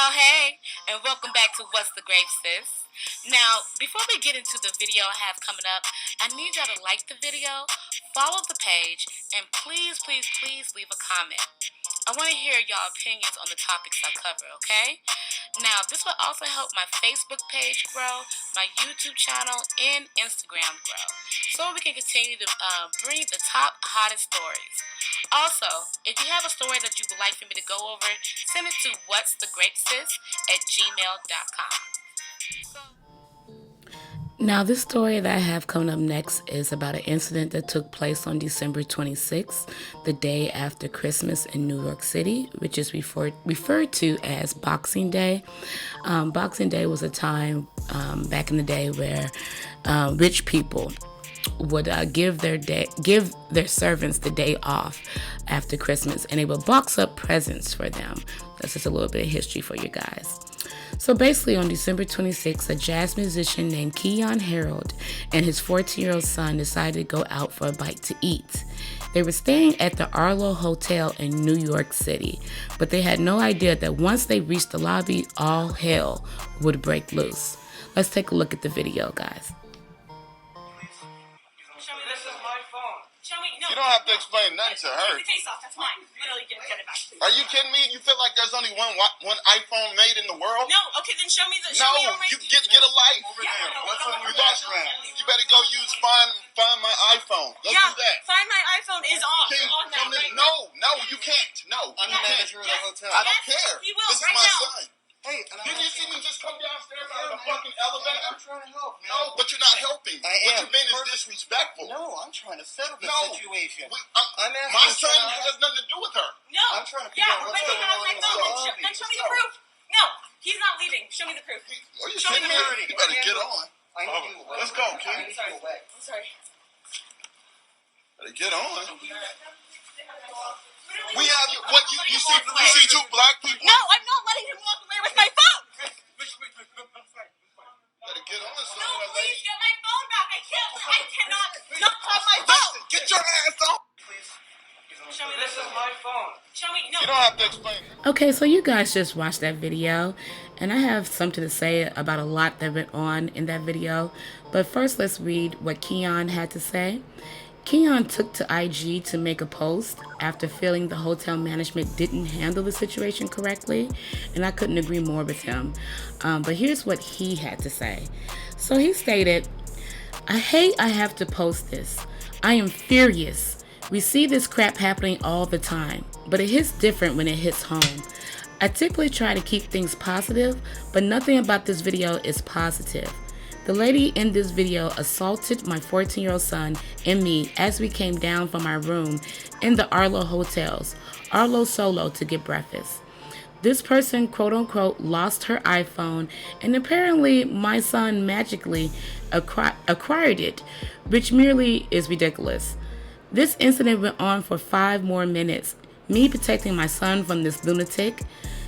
Well, hey, and welcome back to What's the Grape, Sis? Now, before we get into the video I have coming up, I need y'all to like the video, follow the page, and please, please, please leave a comment. I want to hear y'all opinions on the topics I cover, okay? Now, this will also help my Facebook page grow, my YouTube channel, and Instagram grow, so we can continue to bring the top hottest stories. Also, if you have a story that you would like for me to go over, send it to whatsthegrapesis@gmail.com. Now, this story that I have coming up next is about an incident that took place on December 26th, the day after Christmas in New York City, which is referred to as Boxing Day. Boxing Day was a time back in the day where rich people would give their servants the day off after Christmas, and they would box up presents for them. That's just a little bit of history for you guys. So basically, on December 26th, a jazz musician named Keyon Harrold and his 14-year-old son decided to go out for a bite to eat. They were staying at the Arlo Hotel in New York City, but they had no idea that once they reached the lobby, all hell would break loose. Let's take a look at the video, guys. You don't have to explain nothing to her. The case off, that's mine. Literally, get it back. Are you kidding me? You feel like there's only one iPhone made in the world? No, okay, then show me the. No, you get a life. Over there. What's on your background? You better go use find my iPhone. Go do that. Find my iPhone is off. On that right no, you can't. No, I'm the manager of the hotel. I don't care. He will This is right my now. son. Hey, Did you see me just come downstairs out of the fucking elevator? I'm trying to help. Man. No, but you're not helping. I What am. you're being is disrespectful. No, I'm trying to settle the No. situation. I'm asking my son for- has nothing to do with her. No. I'm trying to figure out what's but he going has on my in the phone. lobby. Then show me the proof. No, he's not leaving. Show me the proof. Are you Show me kidding the me? proof. You better get on. I need you away. Let's go, I kid. need you away. I'm sorry. Better get on. We have you see two black people. No, I'm not letting him walk away with my phone. Better get on, son. No, please get my phone back. I cannot not have my phone. Listen, get your ass on. Show me This is my phone. Show me. No. You don't have to explain. Okay, so you guys just watched that video, and I have something to say about a lot that went on in that video. But first, let's read what Keyon had to say. Keyon took to IG to make a post after feeling the hotel management didn't handle the situation correctly, and I couldn't agree more with him. But here's what he had to say. So he stated, "I hate I have to post this. I am furious. We see this crap happening all the time, but it hits different when it hits home. I typically try to keep things positive, but nothing about this video is positive. The lady in this video assaulted my 14-year-old son and me as we came down from our room in the Arlo Hotels, Arlo Solo, to get breakfast. This person, quote unquote, lost her iPhone, and apparently my son magically acquired it, which merely is ridiculous. This incident went on for 5 more minutes, me protecting my son from this lunatic.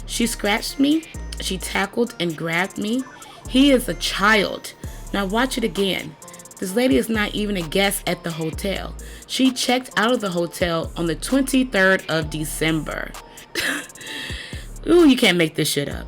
She scratched me, she tackled and grabbed me. He is a child. Now watch it again. This lady is not even a guest at the hotel. She checked out of the hotel on the 23rd of December. Ooh, you can't make this shit up.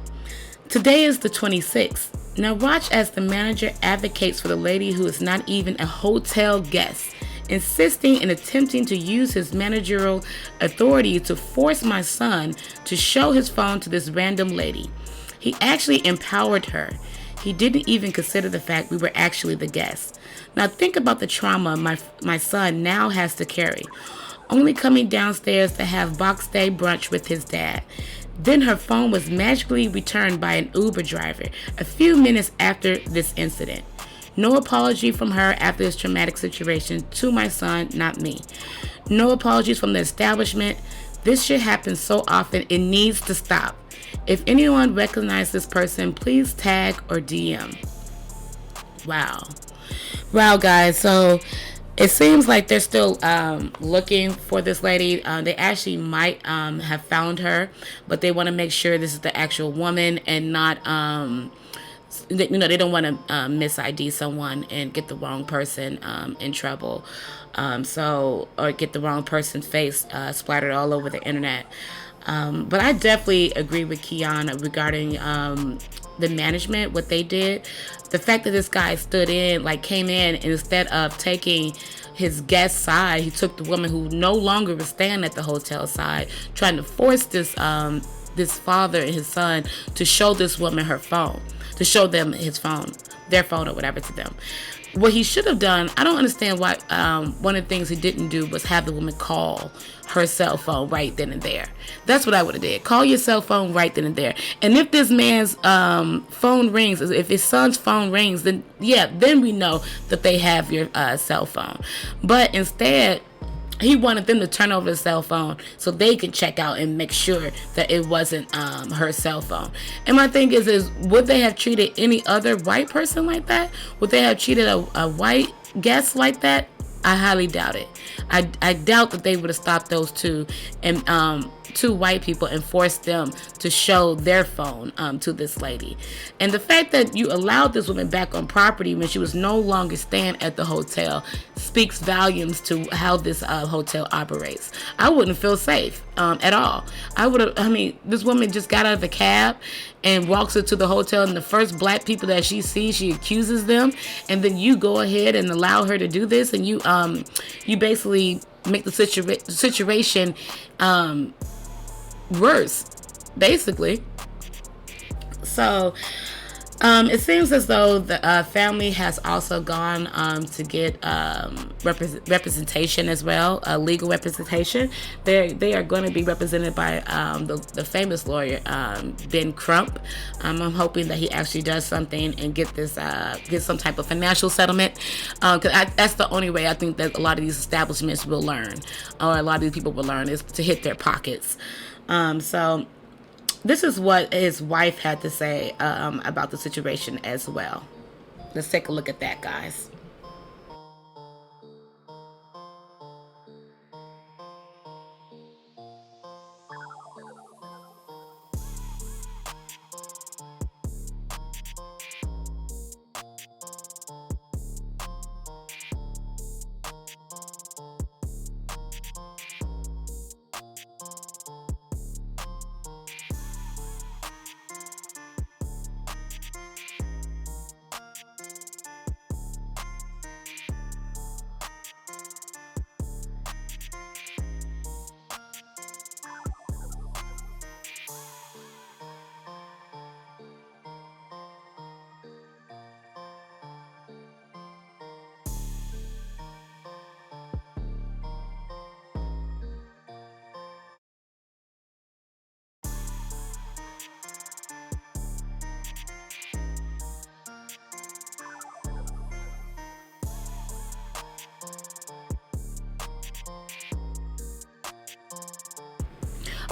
Today is the 26th. Now watch as the manager advocates for the lady who is not even a hotel guest, insisting and attempting to use his managerial authority to force my son to show his phone to this random lady. He actually empowered her. He didn't even consider the fact we were actually the guests. Now think about the trauma my son now has to carry. Only coming downstairs to have Box Day brunch with his dad. Then her phone was magically returned by an Uber driver a few minutes after this incident. No apology from her after this traumatic situation to my son, not me. No apologies from the establishment. This shit happens so often, it needs to stop. If anyone recognizes this person, please tag or DM. Wow, guys. So it seems like they're still looking for this lady. They actually might have found her, but they want to make sure this is the actual woman and not, they don't want to mis-ID someone and get the wrong person in trouble. Or get the wrong person's face splattered all over the internet. But I definitely agree with Keyon regarding the management, what they did. The fact that this guy stood in, like came in, and instead of taking his guest side, he took the woman who no longer was staying at the hotel side, trying to force this father and his son to show this woman her phone, to show them his phone, their phone or whatever to them. What he should have done, I don't understand why. One of the things he didn't do was have the woman call her cell phone right then and there. That's what I would have did. Call your cell phone right then and there. And if this man's phone rings, if his son's phone rings, then yeah, then we know that they have your cell phone. But instead, he wanted them to turn over the cell phone so they could check out and make sure that it wasn't her cell phone. And my thing is would they have treated any other white person like that? Would they have treated a white guest like that? I highly doubt it. I doubt that they would have stopped those two and two white people and forced them to show their phone to this lady. And the fact that you allowed this woman back on property when she was no longer staying at the hotel speaks volumes to how this hotel operates. I wouldn't feel safe at all. This woman just got out of the cab and walks into the hotel, and the first black people that she sees, she accuses them, and then you go ahead and allow her to do this, and you basically make the situation worse, basically. So it seems as though the family has also gone to get representation as well, legal representation. They are going to be represented by the famous lawyer Ben Crump. I'm hoping that he actually does something and get some type of financial settlement, because that's the only way I think that a lot of these establishments will learn, or a lot of these people will learn, is to hit their pockets. So this is what his wife had to say about the situation as well. Let's take a look at that, guys.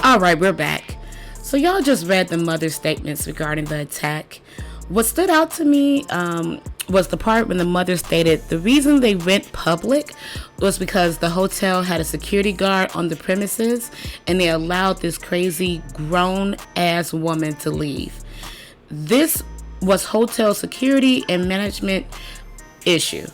All right, we're back. So y'all just read the mother's statements regarding the attack. What stood out to me was the part when the mother stated the reason they went public was because the hotel had a security guard on the premises and they allowed this crazy grown-ass woman to leave. This was hotel security and management issue.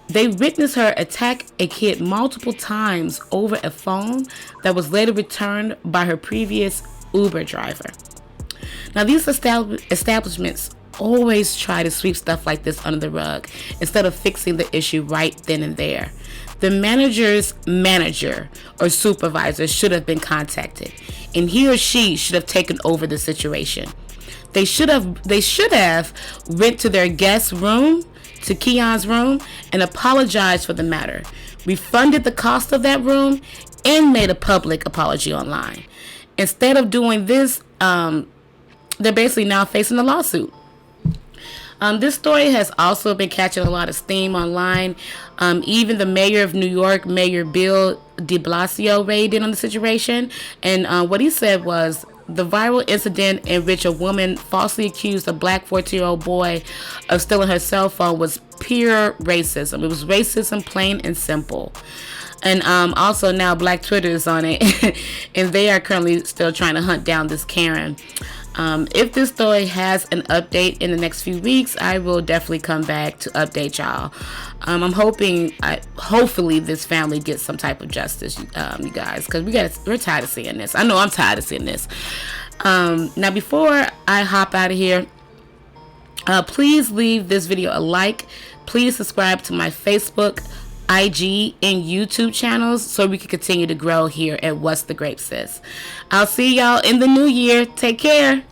They witnessed her attack a kid multiple times over a phone that was later returned by her previous Uber driver. Now, these establishments always try to sweep stuff like this under the rug instead of fixing the issue right then and there. The manager's manager or supervisor should have been contacted, and he or she should have taken over the situation. They should have went to their guest room, to Keyon's room, and apologized for the matter, refunded the cost of that room, and made a public apology online. Instead of doing this, they're basically now facing a lawsuit. This story has also been catching a lot of steam online. Even the mayor of New York, Mayor Bill de Blasio, weighed in on the situation. And what he said was, the viral incident in which a woman falsely accused a black 14-year-old boy of stealing her cell phone was pure racism. It was racism, plain and simple. And also now Black Twitter is on it, and they are currently still trying to hunt down this Karen. If this story has an update in the next few weeks, I will definitely come back to update y'all. I'm hoping, hopefully, this family gets some type of justice, you guys, because we're tired of seeing this. I know I'm tired of seeing this. Now, before I hop out of here, please leave this video a like. Please subscribe to my Facebook, IG, and YouTube channels so we can continue to grow here at What's the Grape Sis. I'll see y'all in the new year. Take care.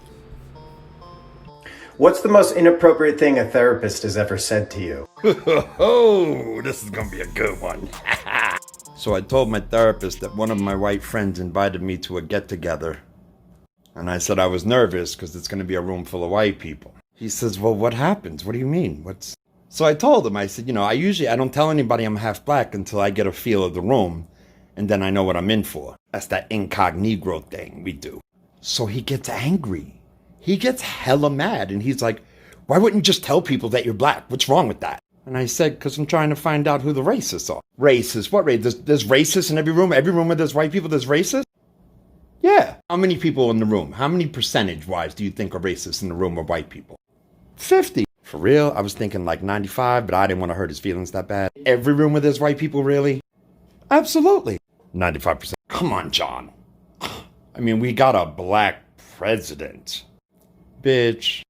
What's the most inappropriate thing a therapist has ever said to you? Oh, this is gonna be a good one. So I told my therapist that one of my white friends invited me to a get-together. And I said I was nervous because it's gonna be a room full of white people. He says, well, what happens? What do you mean? So I told him, I said, I don't tell anybody I'm half black until I get a feel of the room. And then I know what I'm in for. That's that incognito thing we do. So he gets angry. He gets hella mad. And he's like, why wouldn't you just tell people that you're black? What's wrong with that? And I said, because I'm trying to find out who the racists are. Racists? What race? There's racists in every room? Every room where there's white people, there's racists? Yeah. How many people in the room? How many percentage-wise do you think are racists in the room are white people? 50. For real? I was thinking like 95, but I didn't want to hurt his feelings that bad. Every room where there's white people, really? Absolutely. 95%. Come on, John. I mean, we got a black president. Bitch.